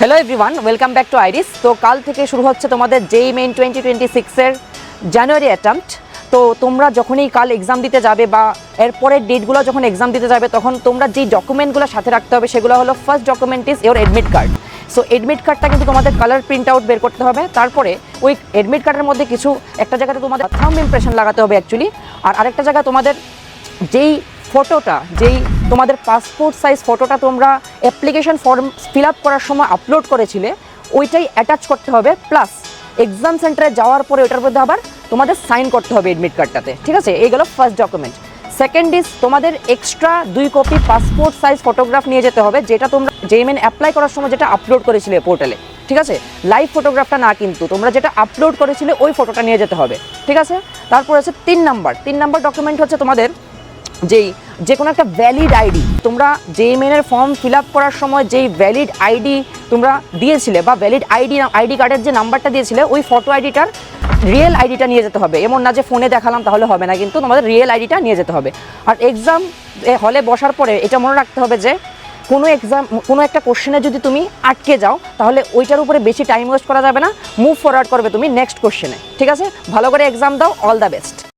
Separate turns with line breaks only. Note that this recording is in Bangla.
Hello everyone, welcome back to iris. তো কাল থেকে শুরু হচ্ছে তোমাদের জেই মেইন 2026-এর জানুয়ারি অ্যাটেম্পট। তো তোমরা যখনই কাল এক্সাম দিতে যাবে বা এরপরের ডেটগুলো যখন এক্সাম দিতে যাবে, তখন তোমরা যেই ডকুমেন্টগুলো সাথে রাখতে হবে সেগুলো হলো, first document is your admit card. So admit কার্ডটা কিন্তু তোমাদের কালার প্রিন্ট আউট বের করতে হবে। তারপরে ওই এডমিট কার্ডের মধ্যে কিছু একটা জায়গাতে তোমাদের থাম্ব ইমপ্রেশন লাগাতে হবে অ্যাকচুয়ালি, আর আরেকটা জায়গায় তোমাদের যেই ফটোটা, যেই তোমাদের পাসপোর্ট সাইজ ফটোটা তোমরা অ্যাপ্লিকেশন ফর্ম ফিল আপ করার সময় আপলোড করেছিলে, ওইটাই অ্যাটাচ করতে হবে। প্লাস এক্সাম সেন্টারে যাওয়ার পরে ওইটার মধ্যে আবার তোমাদের সাইন করতে হবে এডমিট কার্ডটাতে, ঠিক আছে? এইগুলো ফার্স্ট ডকুমেন্ট। সেকেন্ড ইজ তোমাদের extra 2 copy passport size photograph নিয়ে যেতে হবে, যেটা তোমরা জেইমেন অ্যাপ্লাই করার সময় যেটা আপলোড করেছিলে পোর্টালে, ঠিক আছে? লাইভ ফটোগ্রাফটা না, কিন্তু তোমরা যেটা আপলোড করেছিলে ওই ফটোটা নিয়ে যেতে হবে, ঠিক আছে? তারপর আছে 3 নাম্বার ডকুমেন্ট হচ্ছে তোমাদের যে কোনো একটা ভ্যালিড আইডি। তোমরা জেইমেনের ফর্ম ফিল আপ করার সময় যেই ভ্যালিড আইডি তোমরা দিয়েছিলে বা ভ্যালিড আইডি কার্ডের যে নাম্বারটা দিয়েছিলে, ওই ফটো আইডিটার রিয়েল আইডিটা নিয়ে যেতে হবে। এমন না যে ফোনে দেখালাম তাহলে হবে না, কিন্তু তোমাদের রিয়েল আইডিটা নিয়ে যেতে হবে। আর এক্সাম হলে বসার পরে এটা মনে রাখতে হবে যে কোনো একটা কোশ্চেনে যদি তুমি আটকে যাও, তাহলে ওইটার উপরে বেশি টাইম ওয়েস্ট করা যাবে না, মুভ ফরওয়ার্ড করবে তুমি নেক্সট কোশ্চেনে, ঠিক আছে? ভালো করে এক্সাম দাও, অল দ্য বেস্ট।